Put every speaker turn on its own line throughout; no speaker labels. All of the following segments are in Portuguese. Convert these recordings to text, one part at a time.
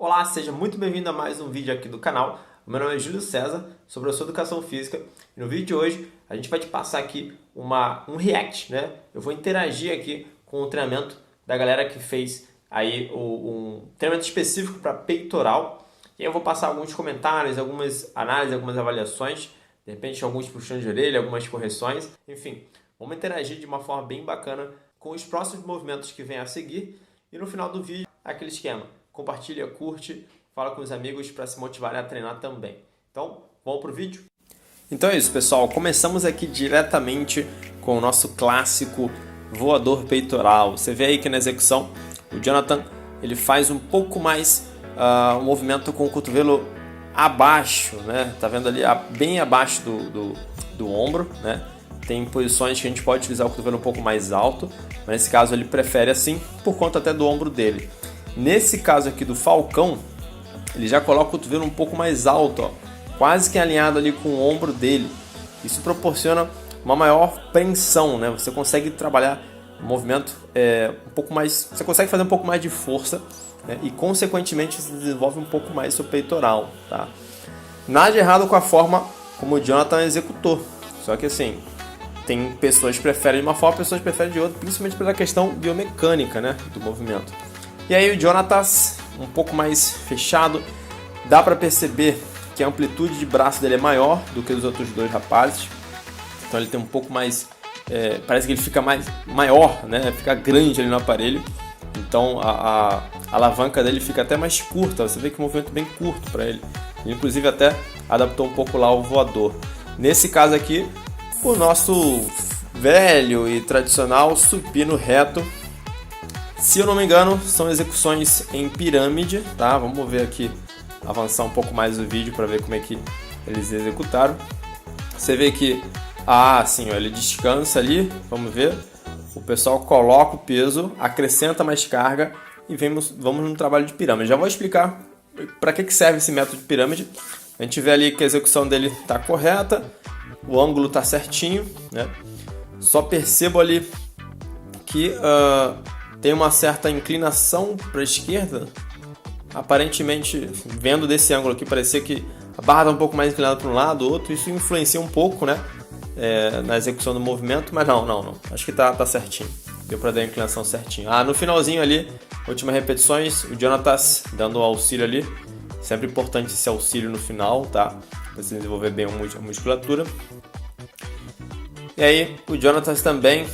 Olá, seja muito bem-vindo a mais um vídeo aqui do canal. O meu nome é Júlio César, sobre a sua educação física. E no vídeo de hoje a gente vai te passar aqui um react, né? Eu vou interagir aqui com o treinamento da galera que fez aí um treinamento específico para peitoral. E aí eu vou passar alguns comentários, algumas análises, algumas avaliações, de repente alguns puxões de orelha, algumas correções. Enfim, vamos interagir de uma forma bem bacana com os próximos movimentos que vêm a seguir. E no final do vídeo, aquele esquema. Compartilha, curte, fala com os amigos para se motivarem a treinar também. Então, vamos para o vídeo? Então é isso, pessoal. Começamos aqui diretamente com o nosso clássico voador peitoral. Você vê aí que na execução, o Jonathan ele faz um pouco mais um movimento com o cotovelo abaixo, né? Tá vendo ali bem abaixo do ombro, né? Tem posições que a gente pode utilizar o cotovelo um pouco mais alto, mas nesse caso ele prefere assim, por conta até do ombro dele. Nesse caso aqui do Falcão, ele já coloca o cotovelo um pouco mais alto, ó, quase que alinhado ali com o ombro dele. Isso proporciona uma maior preensão, né? Você consegue trabalhar o movimento um pouco mais, você consegue fazer um pouco mais de força, né? E consequentemente você desenvolve um pouco mais seu peitoral, tá? Nada de errado com a forma como o Jonathan executou, só que assim, tem pessoas que preferem de uma forma, pessoas que preferem de outra, principalmente pela questão biomecânica, né, do movimento. E aí o Jonathan, um pouco mais fechado, dá para perceber que a amplitude de braço dele é maior do que os outros dois rapazes. Então ele tem um pouco mais, parece que ele fica maior, né? Fica grande ali no aparelho. Então a alavanca dele fica até mais curta, você vê que o movimento é bem curto para ele. Ele inclusive até adaptou um pouco lá o voador. Nesse caso aqui, o nosso velho e tradicional supino reto. Se eu não me engano, são execuções em pirâmide, tá? Vamos ver aqui, avançar um pouco mais o vídeo para ver como é que eles executaram. Você vê que, sim, ó, ele descansa ali, vamos ver. O pessoal coloca o peso, acrescenta mais carga e vamos no trabalho de pirâmide. Já vou explicar para que serve esse método de pirâmide. A gente vê ali que a execução dele está correta, o ângulo está certinho, né? Só percebo ali que tem uma certa inclinação para a esquerda. Aparentemente, vendo desse ângulo aqui, parecia que a barra está um pouco mais inclinada para um lado, outro. Isso influencia um pouco, né, na execução do movimento, mas não. Acho que tá certinho. Deu para dar a inclinação certinho. No finalzinho ali, últimas repetições, o Jonathan dando o auxílio ali. Sempre importante esse auxílio no final, tá? Para você desenvolver bem a musculatura. E aí, o Jonathan também,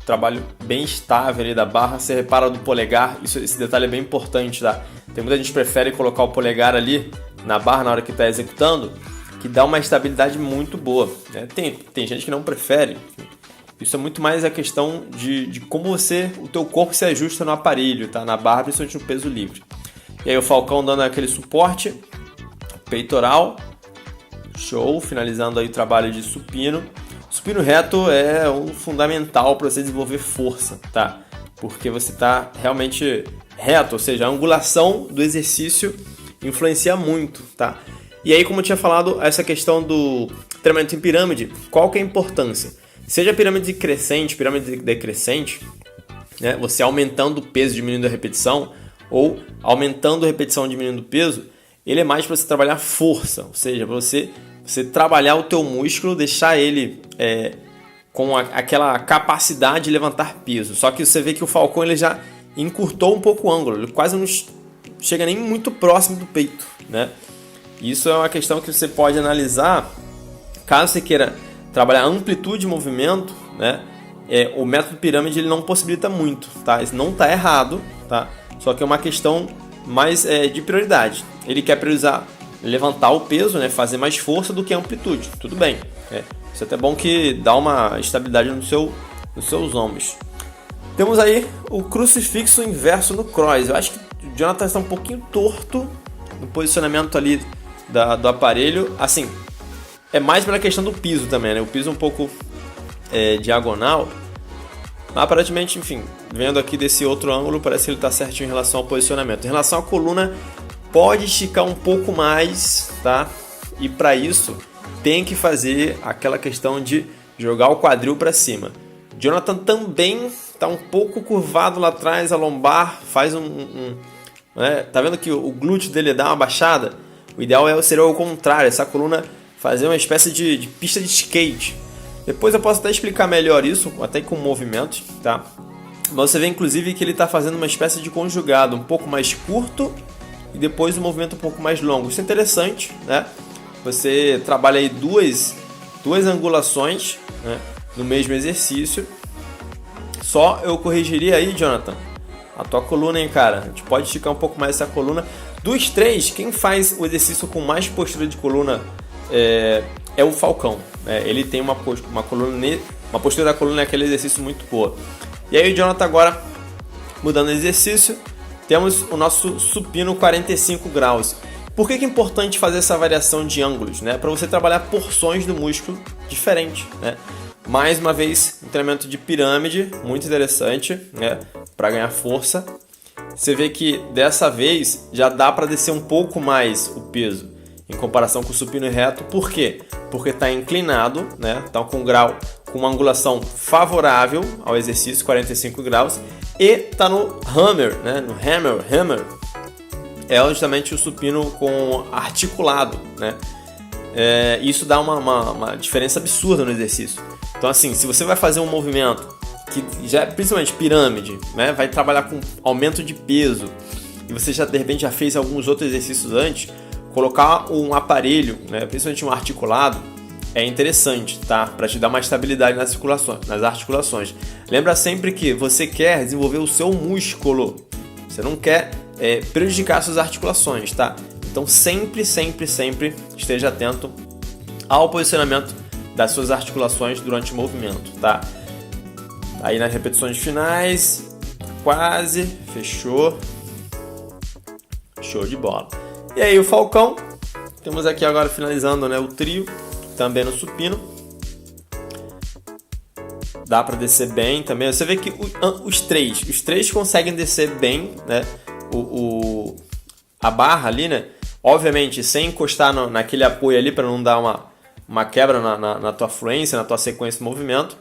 trabalho bem estável ali da barra. Você repara do polegar, esse detalhe é bem importante, tá? Tem muita gente que prefere colocar o polegar ali na barra na hora que está executando, que dá uma estabilidade muito boa, né? Tem gente que não prefere. Isso é muito mais a questão de como o teu corpo se ajusta no aparelho, tá? Na barra, principalmente no peso livre. E aí o Falcão dando aquele suporte peitoral, show, finalizando aí o trabalho de supino. Supino reto é o fundamental para você desenvolver força, tá? Porque você está realmente reto, ou seja, a angulação do exercício influencia muito, tá? E aí, como eu tinha falado, essa questão do treinamento em pirâmide, qual que é a importância? Seja pirâmide crescente, pirâmide decrescente, né? Você aumentando o peso, diminuindo a repetição, ou aumentando a repetição, diminuindo o peso, ele é mais para você trabalhar força, ou seja, para você trabalhar o teu músculo, deixar ele com aquela capacidade de levantar peso. Só que você vê que o Falcão ele já encurtou um pouco o ângulo, ele quase não chega nem muito próximo do peito, né? Isso é uma questão que você pode analisar caso você queira trabalhar amplitude de movimento, né? O método pirâmide ele não possibilita muito, tá? Isso não está errado, tá? Só que é uma questão mais de prioridade. Ele quer priorizar levantar o peso, né? Fazer mais força do que amplitude. Tudo bem. Isso é até bom que dá uma estabilidade nos seus ombros. Temos aí o crucifixo inverso no cross. Eu acho que o Jonathan está um pouquinho torto no posicionamento ali do aparelho. Assim, é mais pela questão do piso também, né? O piso é um pouco diagonal. Mas aparentemente, enfim, vendo aqui desse outro ângulo, parece que ele está certinho em relação ao posicionamento. Em relação à coluna, pode esticar um pouco mais, tá? E para isso tem que fazer aquela questão de jogar o quadril para cima. Jonathan também está um pouco curvado lá atrás, a lombar faz né? Tá vendo que o glúteo dele dá uma baixada? O ideal seria o contrário, essa coluna fazer uma espécie de pista de skate. Depois eu posso até explicar melhor isso, até com movimentos, tá? Mas você vê inclusive que ele está fazendo uma espécie de conjugado um pouco mais curto e depois um movimento um pouco mais longo. Isso é interessante, né? Você trabalha aí duas angulações, né, no mesmo exercício. Só eu corrigiria aí, Jonathan, a tua coluna, hein, cara? A gente pode esticar um pouco mais essa coluna. Dos três, quem faz o exercício com mais postura de coluna é o Falcão. Ele tem uma postura da coluna, é aquele exercício muito boa. E aí, Jonathan, agora, mudando o exercício, temos o nosso supino 45 graus. Por que é importante fazer essa variação de ângulos? Né? Para você trabalhar porções do músculo diferentes. Né? Mais uma vez, um treinamento de pirâmide, muito interessante, né? Para ganhar força. Você vê que dessa vez já dá para descer um pouco mais o peso em comparação com o supino reto. Por quê? Porque está inclinado, né? Então com uma angulação favorável ao exercício, 45 graus, e está no hammer, né? No hammer é justamente o supino com articulado, né? Isso dá uma diferença absurda no exercício. Então assim, se você vai fazer um movimento que já principalmente pirâmide, né? Vai trabalhar com aumento de peso e você de repente já fez alguns outros exercícios antes, colocar um aparelho, né? Principalmente um articulado, é interessante, tá? Para te dar uma estabilidade nas articulações. Lembra sempre que você quer desenvolver o seu músculo, você não quer prejudicar suas articulações, tá? Então sempre esteja atento ao posicionamento das suas articulações durante o movimento, tá? Aí nas repetições finais, quase, fechou, show de bola. E aí o Falcão, temos aqui agora finalizando, né, o trio, também no supino. Dá para descer bem também. Você vê que os três conseguem descer bem, né? A barra ali, né? Obviamente sem encostar naquele apoio ali para não dar uma quebra na tua fluência, na tua sequência de movimento,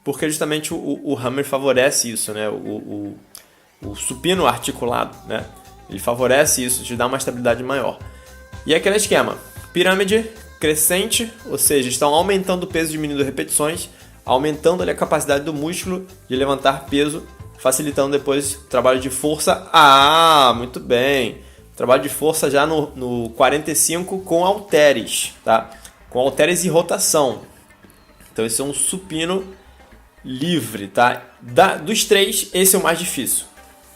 porque justamente o hammer favorece isso, né? O supino articulado, né? Ele favorece isso, te dá uma estabilidade maior. E aquele esquema, pirâmide crescente, ou seja, estão aumentando o peso, diminuindo repetições, aumentando ali a capacidade do músculo de levantar peso, facilitando depois o trabalho de força. Muito bem! Trabalho de força já no 45 com halteres, tá? Com halteres e rotação. Então esse é um supino livre, tá? Dos três, esse é o mais difícil.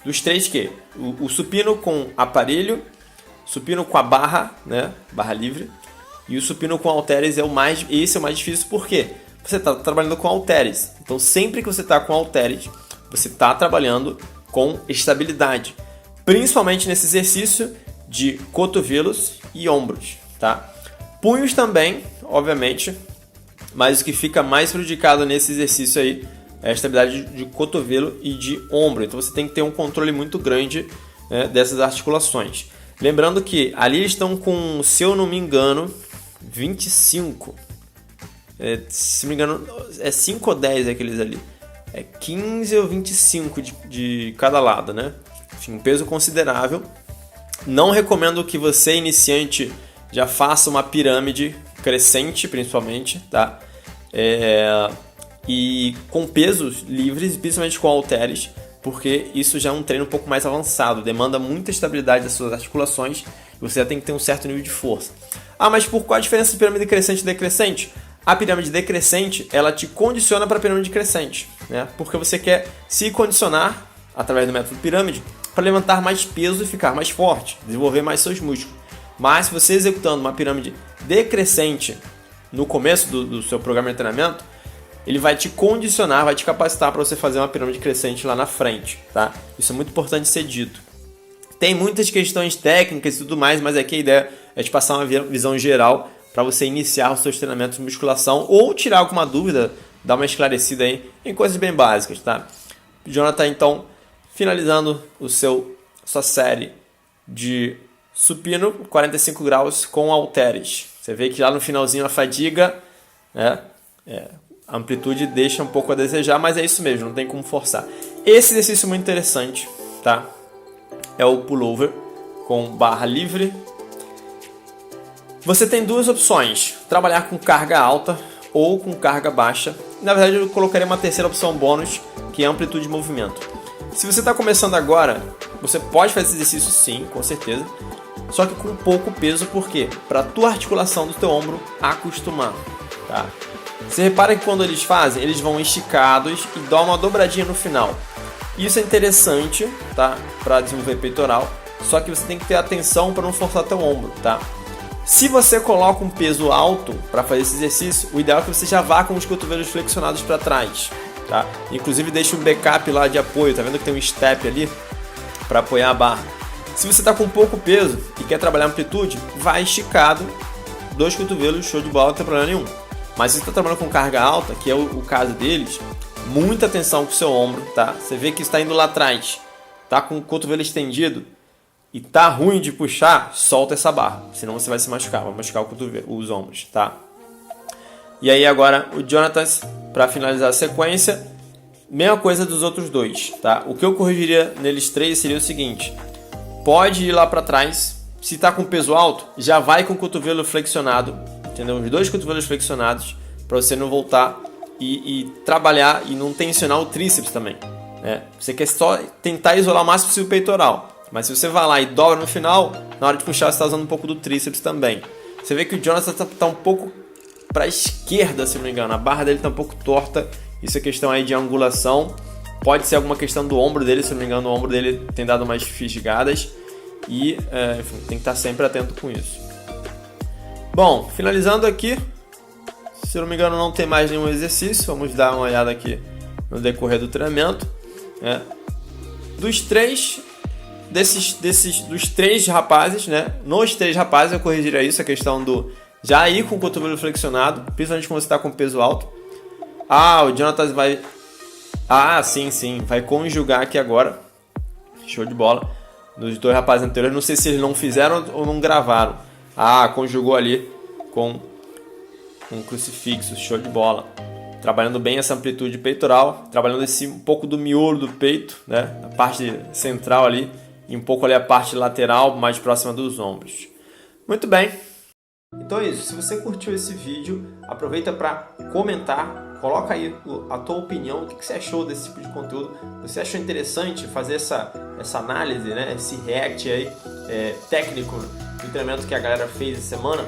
Dos três o supino com aparelho, supino com a barra, né? Barra livre, e o supino com halteres esse é o mais difícil. Por quê? Você está trabalhando com halteres. Então sempre que você está com halteres, você está trabalhando com estabilidade, principalmente nesse exercício de cotovelos e ombros, tá? Punhos também, obviamente, mas o que fica mais prejudicado nesse exercício aí é a estabilidade de cotovelo e de ombro. Então você tem que ter um controle muito grande, né, dessas articulações. Lembrando que ali eles estão com, se eu não me engano, 25. Se não me engano, é 5 ou 10 aqueles ali. É 15 ou 25 de cada lado, né? Enfim, um peso considerável. Não recomendo que você, iniciante, já faça uma pirâmide crescente, principalmente, tá? E com pesos livres, principalmente com halteres, porque isso já é um treino um pouco mais avançado, demanda muita estabilidade das suas articulações e você já tem que ter um certo nível de força. Mas por qual a diferença de pirâmide crescente e decrescente? A pirâmide decrescente, ela te condiciona para a pirâmide crescente, né? Porque você quer se condicionar, através do método pirâmide, para levantar mais peso e ficar mais forte, desenvolver mais seus músculos. Mas se você executando uma pirâmide decrescente no começo do seu programa de treinamento, ele vai te condicionar, vai te capacitar para você fazer uma pirâmide crescente lá na frente, tá? Isso é muito importante ser dito. Tem muitas questões técnicas e tudo mais, mas aqui a ideia é te passar uma visão geral para você iniciar os seus treinamentos de musculação ou tirar alguma dúvida, dar uma esclarecida aí em coisas bem básicas, tá? Jonathan, então, finalizando sua série de supino 45 graus com halteres. Você vê que lá no finalzinho a fadiga, né? A amplitude deixa um pouco a desejar, mas é isso mesmo, não tem como forçar. Esse exercício é muito interessante, tá? É o pullover. com barra livre. Você tem duas opções, trabalhar com carga alta ou com carga baixa. Na verdade eu colocaria uma terceira opção bônus, que é amplitude de movimento. Se você está começando agora, você pode fazer esse exercício sim, com certeza, só que com pouco peso, por quê? Para a tua articulação do teu ombro acostumar, tá? Você repara que quando eles fazem, eles vão esticados e dão uma dobradinha no final. Isso é interessante, tá? Para desenvolver peitoral, só que você tem que ter atenção para não forçar teu ombro, tá? Se você coloca um peso alto para fazer esse exercício, o ideal é que você já vá com os cotovelos flexionados para trás, tá? Inclusive deixa um backup lá de apoio, tá vendo que tem um step ali para apoiar a barra. Se você está com pouco peso e quer trabalhar amplitude, vai esticado, dois cotovelos, show de bola, não tem problema nenhum. Mas se você está trabalhando com carga alta, que é o caso deles, muita atenção com o seu ombro, tá? Você vê que está indo lá atrás, tá com o cotovelo estendido e tá ruim de puxar, solta essa barra, senão você vai se machucar, vai machucar o cotovelo, os ombros, tá? E aí agora o Jonatas, para finalizar a sequência, mesma coisa dos outros dois, tá? O que eu corrigiria neles três seria o seguinte: pode ir lá para trás, se está com peso alto, já vai com o cotovelo flexionado, entendeu? Os dois cotovelos flexionados, para você não voltar e trabalhar e não tensionar o tríceps também, né? Você quer só tentar isolar o máximo possível o peitoral, mas se você vai lá e dobra no final, na hora de puxar você está usando um pouco do tríceps também. Você vê que o Jonas está um pouco para a esquerda, se não me engano, a barra dele está um pouco torta, isso é questão aí de angulação, pode ser alguma questão do ombro dele, se não me engano o ombro dele tem dado umas fisgadas e enfim, tem que estar sempre atento com isso. Bom, finalizando aqui, se não me engano não tem mais nenhum exercício, vamos dar uma olhada aqui no decorrer do treinamento, né? Dos três rapazes, né? Nos três rapazes eu corrigiria isso, a questão do já ir com o cotovelo flexionado, principalmente quando você está com peso alto. O Jonatas vai... sim, vai conjugar aqui agora, show de bola, nos dois rapazes anteriores, não sei se eles não fizeram ou não gravaram. Conjugou ali com um crucifixo, show de bola. Trabalhando bem essa amplitude peitoral, trabalhando um pouco do miolo do peito, né? A parte central ali e um pouco ali a parte lateral, mais próxima dos ombros. Muito bem. Então é isso, se você curtiu esse vídeo, aproveita para comentar, coloca aí a tua opinião, o que você achou desse tipo de conteúdo. Você achou interessante fazer essa análise, né? Esse react aí, técnico do treinamento que a galera fez essa semana?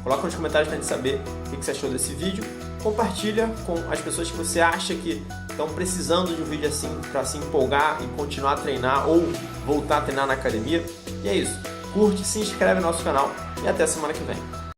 Coloca nos comentários para a gente saber o que você achou desse vídeo. Compartilha com as pessoas que você acha que estão precisando de um vídeo assim para se empolgar e continuar a treinar ou voltar a treinar na academia. E é isso. Curte, se inscreve no nosso canal e até semana que vem.